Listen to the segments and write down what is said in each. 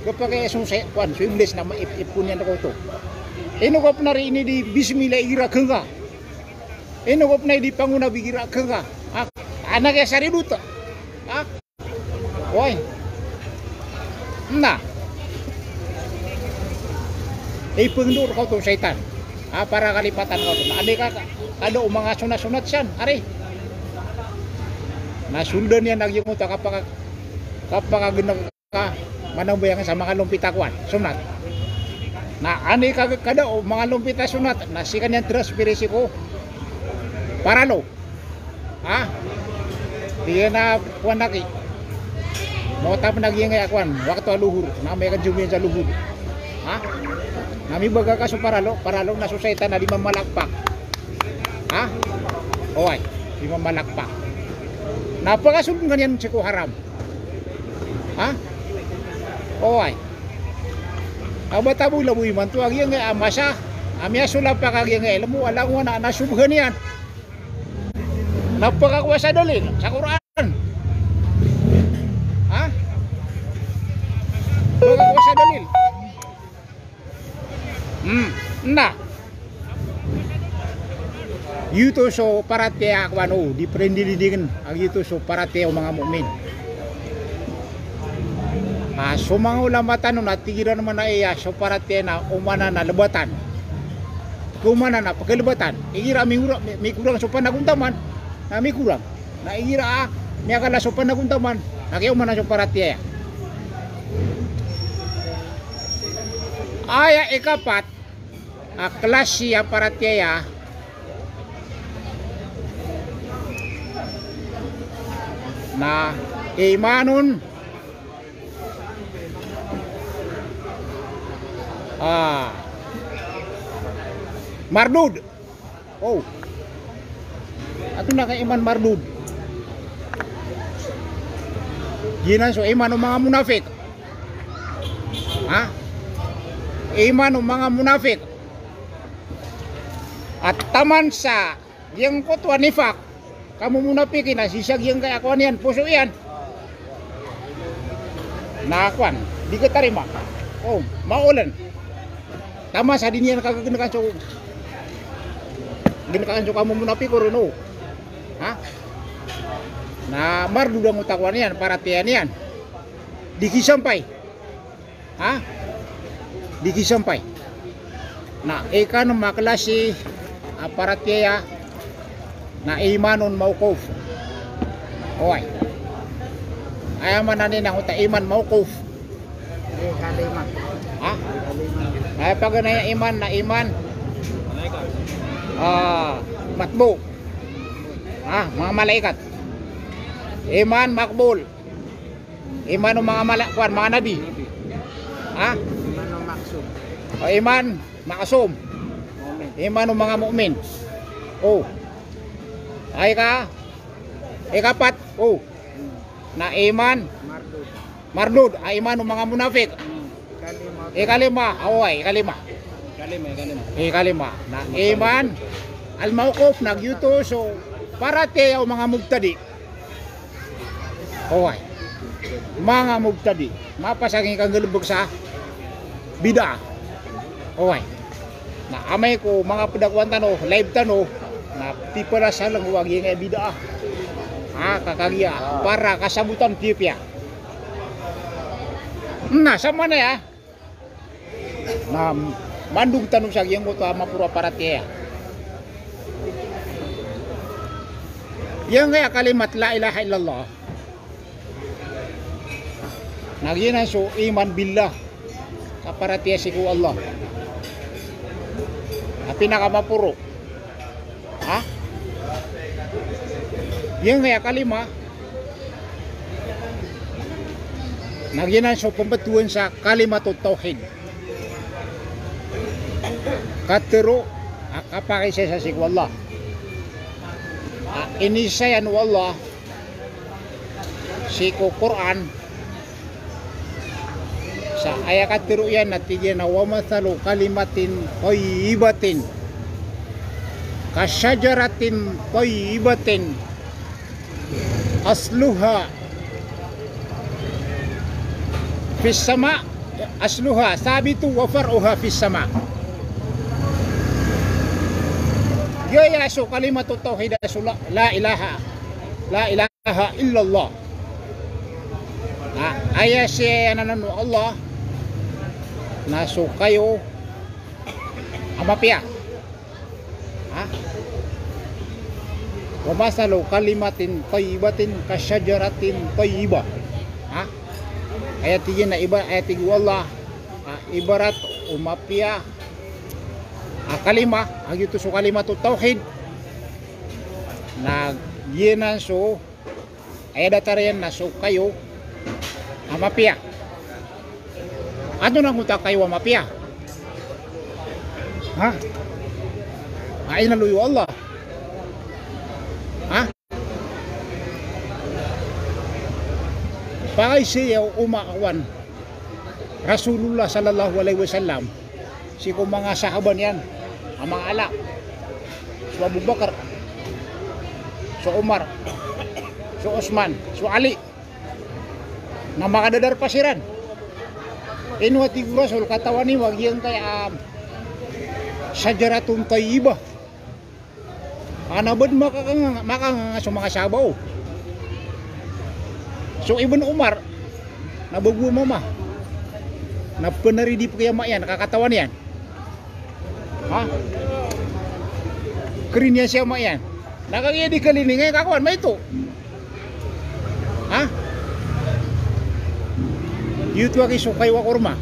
kapag isong kwan so English na maipunan ko to inugop na rin ini di bismillah igira kenga inugop na di panguna bigira kenga anak ya sari duta oi na pendur kau tuh setan para kalipatan kau tuh ade ka ada mga sunat-sunat siyan ari nasundan yan nagyong uta kapag ginag ka manang bayang sa mga lumpitakwan sunat na ani kada o mga lumpita sunat na si kanyang transferisi ko para lo di na kuan naki mo tap naging kuan waktu luhur na may kajumin sa luhur nami baga ka para lo na susayta na di mamalakpak oy di mamalakpak napakasulong ganyan si ko haram oy abatabu labu iman tu agi nga amasa amya sulap pa kagi nga alam mo alang na nasubhan yan napakakuwasa dalil sa Quran napakakuwasa dalil na yuto so parate akwano di prendilidigan ang yuto so parate o mga mukmin so mga ulamatan no natigiran naman na iya so parate na umana na lebatan kumana na pagkalibatan igira may kurang so panaguntaman na may kurang na igira may akala so panaguntaman nakiyaw man na so parate aya ikapat klase parate na imanon mardud ato na kay iman mardud ginan so iman ng mga munafik iman ng mga munafik at taman sa yung kutwa nifak kamu munafikin na sisag yung kaya akuan yan puso yan na akuan di katarima maulan tama sa din yan kagaganakan so ginakakan so kamu munafik ko rin na mardudang utakuan yan para tiyan yan dikisampay dikisampay na ikan maklasi para tiya na imanon maukof oy ayaman na nina uta iman maukof kalima ay pag na iman na iman matbo mga malaikat iman makbul iman ng mga malakwan mga nabi iman makasum iman ng mga mukmin ay ka ikapat na iman mardud ay iman ng mga munafik ikalima na iman al mawquf nagyuto so parate o mga mugtadi mga mugtadi mapasaging kang galubog sa bida na amay ko mga padagwan tano live tano na tipala sa lang huwag yung bida kakagya para kasabutan tipya na sama na ya na mandug tanong sa giyang ko mapura para tiya yang kaya kalimat la ilaha illallah nagyan so iman billah kaparatiya si ku Allah pinakamapuro yang kaya kalima nagyan so pembatuan sa kalimatut tauhid katero akapakisya sa si ku Allah inisayan wallah si ku Quran sa ayakat tiro yan natigyan na wamathalu kalimatin thayyibatin kasyajaratin thayyibatin asluha fis sama asluha sabitu wa far'uha fis sama. Gaya so kalimatu tauhid la ilaha illallah. Ayah siya nananu Allah na so kayo amapia. Wa masalu kalimatin thayyibatin kasyajaratin thayyibah. Ayat 3 na ibarat ayat 3 Allah ibarat umapia kalima agito so kalimatu tauhid na yenan so ayat datarian na so kayo amapia. Ano nang utak kayo amapia? Ay naluyo Allah. Pakay siya umakawan Rasulullah sallallahu alaihi wasallam si kung mga sahaban yan ang mga ala so Abu Bakar so Umar so Osman so Ali na makadadar pasiran inuati Rasul katawan ni wag yan kay sajaratun tayyibah anabad makang so mga sahabaw. So Ibn Umar nabago mo na penari di pekayama yan nakakatawan yan kerinya siya yan nakakaya di kalining ngayon kakawan ma ito yutu aki so kayo wakorma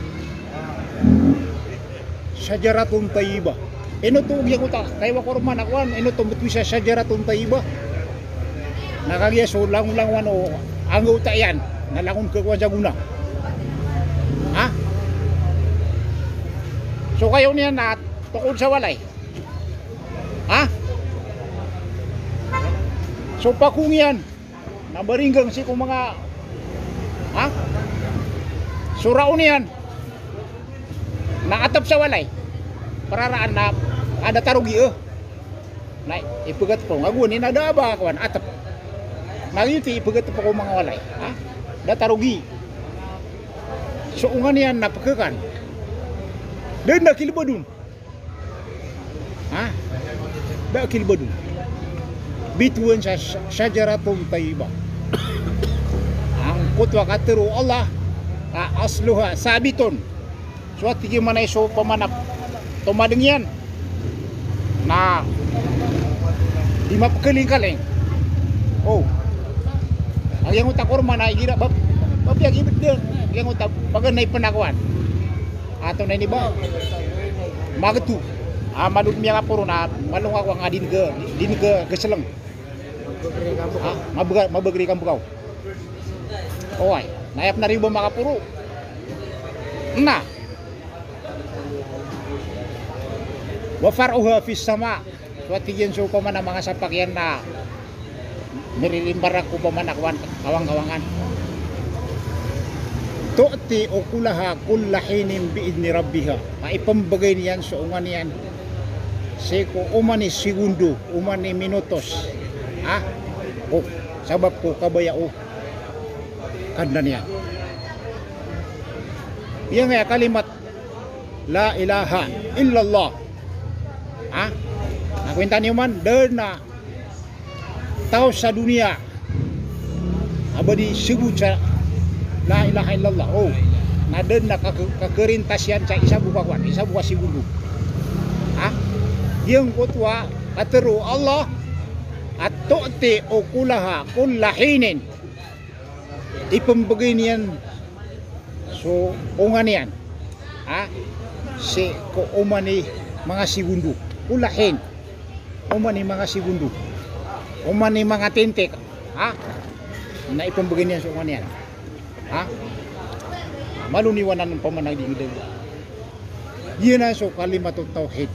sajaratun tayyibah ino to ugyang uta kayo wakorma nakawan ino to betwisa sajaratun tayyibah nakakaya so lang-lang wano ang uta yan, nalangon ka kuwan sa guna. So kayo niyan na tukod sa walay. So pakung yan, nabaringgang si kung mga suraon niyan, naatap sa walay. Pararaan na ada tarugi na ipagat po, ngagunin na daba kuwan, atap. Nagiti ipagat po ko mga walay datarugi so ungan yan napakakan dan nakilbadun nakilbadun bituan sa syajaratun tayyibah ang kutwa katero Allah asluha sabitun so at gimana iso pamanap tumadeng yan na di mapakaling-kaling ang yang utak korma na igira babiyag ibig din yang utak bagan na ipanakuan ato na ini ba magatu malud miya ka puro na malung ako nga din ke geseleng mabagri kambukaw oy nayap na ribo makapuro na wa far'uha fis sama suatigen so pa man ang mga sapakyan na nirilimbar ako pa man kawang-kawangan tu'ti ukulaha kullahinin biidni rabbiha maipambagay niyan sa ungan niyan seko umani segundo umani minutos sabab ko kabayao kanda niyan yan nga kalimat la ilaha illallah nakwenta niyo man na tao sa dunia abadi sebut sa la ilaha illallah na den na kakerintas yan sa isa buka segundo yang kutwa katero Allah at tu'ti ukulaha kullahinin ipambagay niyan so ungan yan si ko umani mga segundo kulahin umani mga segundo umani mga tintik na ipambagay niyan sa ungan yan maluniwanan ng pamanagding yun na so kalimatu tauhid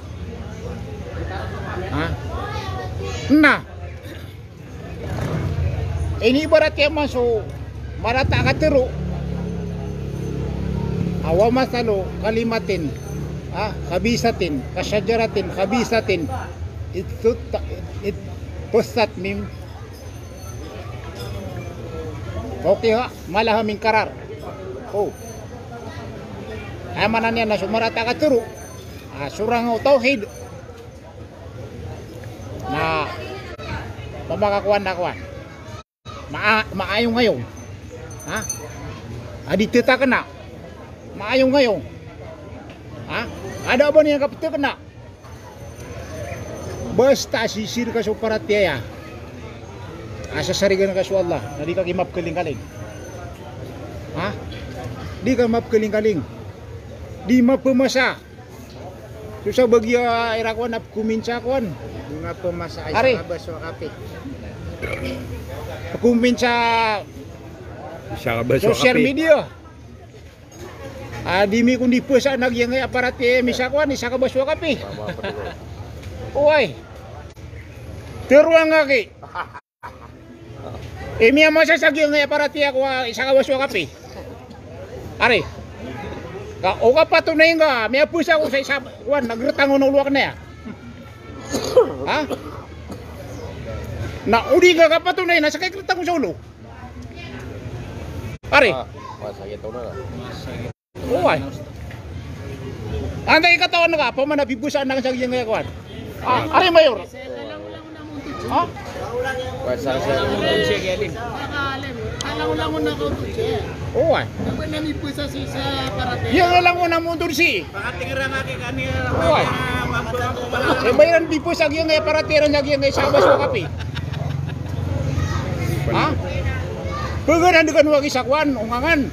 na ini ibarat kaya so marata katero awa masalo kalimatin kabisatin kasyajaratin kabisatin itu pusat mim okay malahaming karar amanan niya na sumarata ka turo. Surang tauhid na pamakakuan na kuan. Maayong ngayon. Ha? Aditita ka na. Maayong ngayon. Ha? Ada ba niya kapito ka na? Basta sisir ka sa paratya. Asa sarigan ka sa Allah. Na di ka kimap kaling-kaling. Ha? Di ka map kaling-kaling. Di mapemasa. Susah bagi irakuan ap kuminsa kuan. Di mapemasa ay Ari. sa kabaswa kape. Kuminsa social media. Di mi kundi pesa nag yang aparat misa kuan isa ka baswa kape. Uy. Teruang ngaki. Mi masa sagi yang aparat ko isa ka baswa kape. Ari. Ka o ka patunay nga, may pusa ko sa isa kuan nagretangon ng luwak na ya. Ha? Na udi ka patunay na sakay kita ko sa ulo. Ari. Masakit na. Uy. Antay katawan na ka, paman nabibusan na sa iyang kuan. Ari mayor. Ha? Kuasa sa Uy. Yang lang una mo si. Uy. Bayaran di po sa iyang paratera niya iyang sabas wa kape. Ha? Pagaran dengan wagi sakwan ungangan.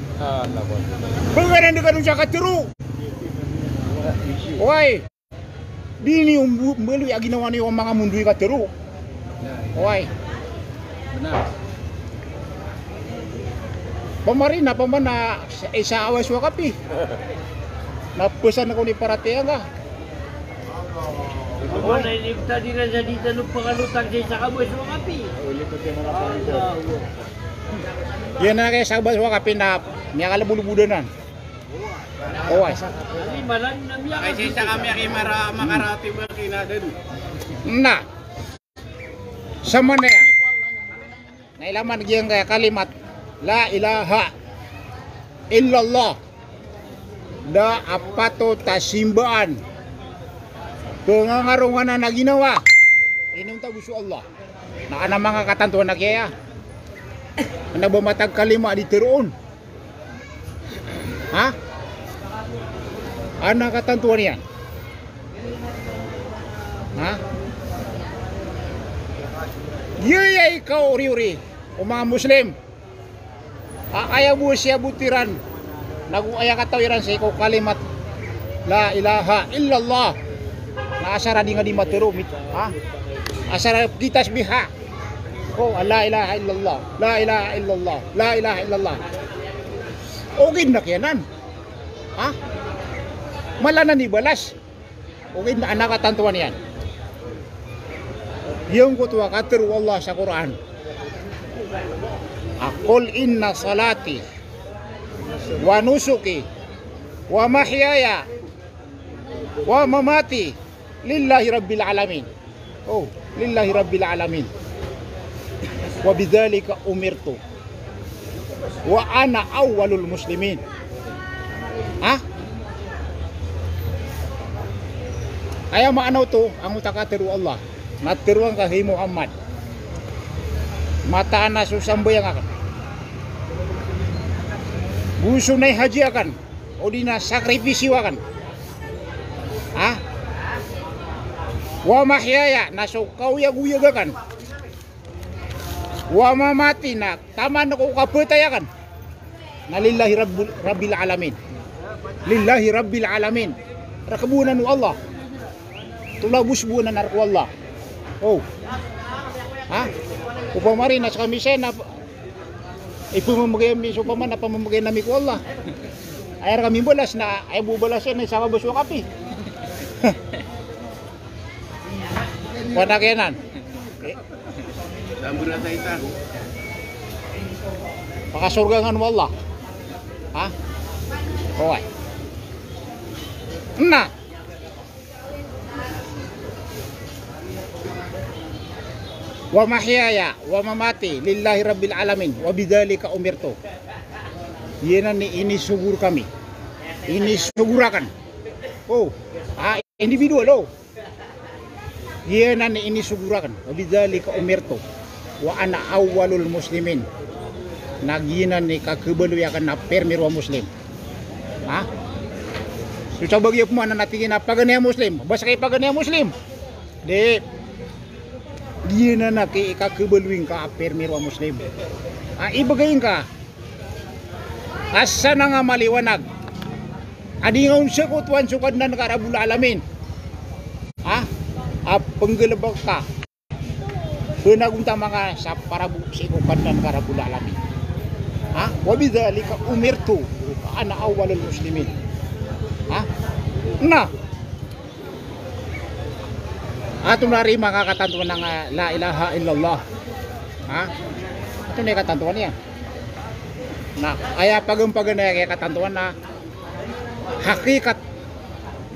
Pagaran dengan usa katero. Oi. Dini umbelu ya ginawa ni mga munduy katero. Oi. Benar. Pamarina pamana isa awas wa kapi. Napusan ako ni paratea nga. Wala ini tadi na jadi tanong pangalutang sa kabos mo kapi. Yan na kaya sabas wa kapi na niya kalabulubudanan. Oy. Ini malan na miya. Ay sa kami kay makarati ba kinaden. Na. Sama na yan. Nailaman giyang kaya kalimat La ilaha illallah. Da apato tasimbaan. Pengangarungan na naginawa. Inyong taguso Allah. Na ana mga katantuan na kaya. Na bumatag kalima di teroon. Ha? Ana katantuan yan. Ha? Yay ikaw uri-uri. O mga Muslim. Ayaw mo siya butiran. Nag-uaya katawiran sa ikaw kalimat. La ilaha illallah. Na asara di nga di matero. Ha? Asara kitas biha. Oh, la ilaha illallah. La ilaha illallah. La ilaha illallah. Okay na kyanan. Ha? Malanan ni balas. Okay na anak katantuan yan. Yung kutwa kateru Allah sa Quran. Aqul inna salati wa nusuki wa mahyaya wa mamati lillahi rabbil alamin. Oh, lillahi rabbil alamin. Wa bidzalika umirtu wa ana awwalul muslimin. Ha? Ayaw maanaw to ang utakateru Allah. Natiruan ka kay Muhammad. Mata na susambay ang akan. Gusto na haji akan. O di na sakripisyo akan. Ha? Wa mahyaya na sukaw yaguyag akan. Wa mamati na taman ko kapatay akan. Na lillahi rabbil alamin. Lillahi rabbil alamin. Rakabunan nu Allah. Tulabus bunan narko Allah. Oh. Ha? Upamari na sa kami siya na ipumamagay mi so paman na pamamagay nami ko Allah. Ay kami balas na ay bubalas na sa kabuswa kapi. Wana kenan. Sambura taita. Pakasurgangan mo Allah. Ha? Hoy. Na. Wa mahyaya wa mamati lillahi rabbil alamin wa bidzalika umirtu. Yan ni ini subur kami. ini sugurakan. Oh, individu lo. Dia nani ini sugurakan. Wabidzalika umirtu wa ana awwalul muslimin. Naginan ni kakebelu akan na permirwa muslim. So coba dia pemana natingin na pagania muslim. Basta kay pagania muslim. De dia na kay kakebeluing ka permirwa muslim. Ibagayin ka. Asa na nga maliwanag. Adi nga unsa ko tuwan sukad na nakarabul alamin. Penggelebak ka. Benagunta mga sa parabu sikukan na nakarabul alamin. Wabidzalika umirtu ana awwalul muslimin. Nah. Ato nari mga katantuan ng la ilaha illallah. Ito na katantuan niya. Nah, kaya pag-umpagan na kaya katantuan na hakikat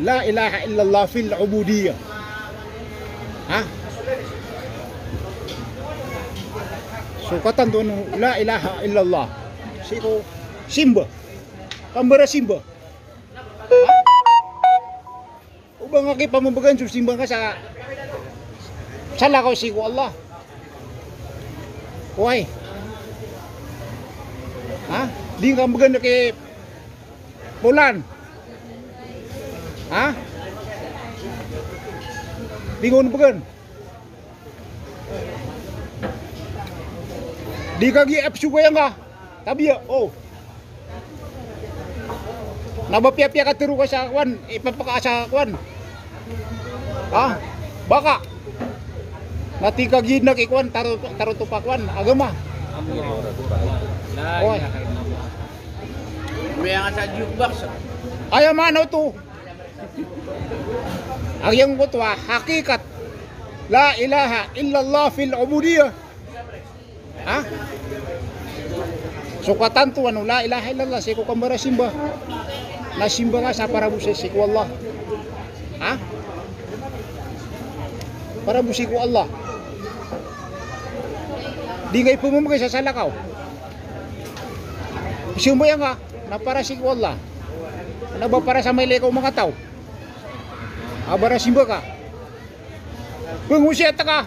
la ilaha illallah fil ubudiyah. So katantuan la ilaha illallah. Siko simba. Kambara simba. Ubang aki pamambagan simba ka sa lakaw siko Allah. Why? Di ka maganda kay Pulan. Di ko nabagan. Di ka gi-apsu ko yan ka. Tabi ya, Nabapya-pya ka tiro ka sa kwan, ipapaka sa kwan. Baka. Nati ka ginak ikwan, taro tupakwan, agama. Oy. May nga sa jukebox. Ay mano to. Ang yang ko to hakikat. La ilaha illallah fil ubudiyah. Sukatan tu la ilaha illallah siku kambara simba. Na simba nga sa para busi siku Allah. Para busiku Allah. Di ngay pumumagay sa salakaw. Simba yan ka na para siku Allah. Ano ba para sa may lekaw mga tao? Para simba ka. Pangusyat ka.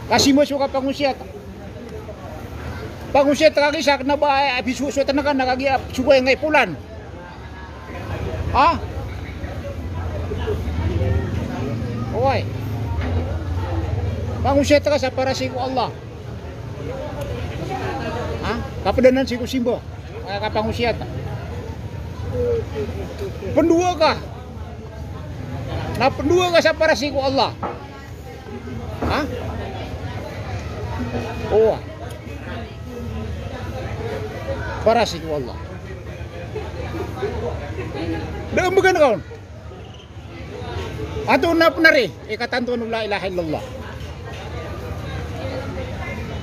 Kasi mo suka pangusyat. Pangusyat ka kisak na ba abisuso tanakan nakagiap sugay ngay pulan. Oy. Pangusyat ka sa para siku Allah. Kapadanan siku simba. Kapangusyat. Pendua ka. Na pendua ka sa para siku Allah. Para siku Allah. Dalam bukan kawan. Ato na punari ikatantuan la ilaha illallah.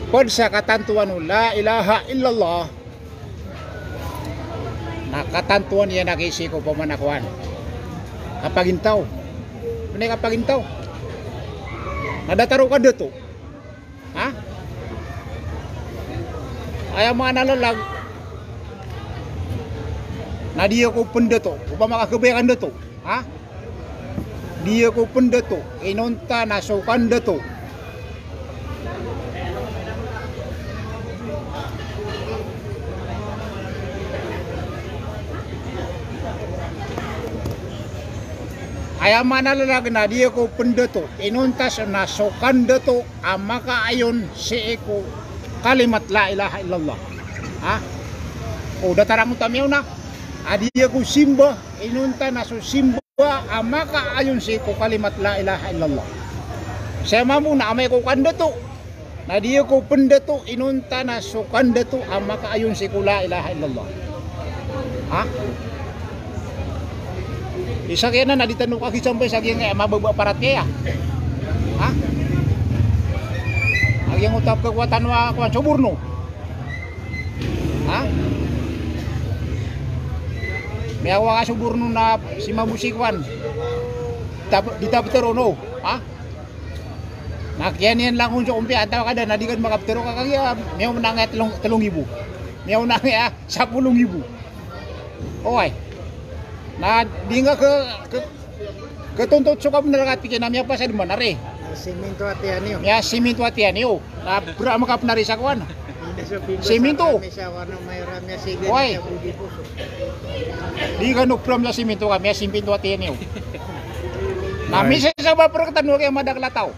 Pod sa katantuan la ilaha illallah. Nakatantuan yan nakisi ko pamanakuan. Kapagintaw. Ano kapagintaw? Nadataro ka dito. Ayaw mga nalalag. Na dia ko pendato. Upama makakebayakan dito. Dia ko pendato. Inunta nasukan dito. Ayaw mga nalalag na dia ko pendato. Inunta nasukan dito. Maka ayon si eko kalimat la ilaha illallah. Datarang utamiyaw na. Dia ko simba. Inunta naso simba. Maka ayon si eko kalimat la ilaha illallah. Saya mampu na amay ko kandato. Na dia ko pendato. Inunta naso kandato. Maka ayon si eko la ilaha illallah. Isa kaya na naditanong kaki sampai sa kaya mababa parat kaya. Ang yung utap kekuatan wa kuan suburno. May awa ka suburno na si mabusikwan. Ditaptero no. Nakyan yan lang kung sa umpi ataw kada nadigan makaptero ka kaya may unang 3,000. May unang 10,000. Oi. Nah, di nga ketuntut suka bener kati kinamya pa sa dimana re. Siminto atian niyo. Ya siminto atian yo. Na bra maka penari sa kuan. Siminto. Sa warna mayroon niya sige Oy. sa budi puso. Di ka nukpram sa siminto kami, siminto atian yo. Na misa sa ba pero ketanu kay madaklataw.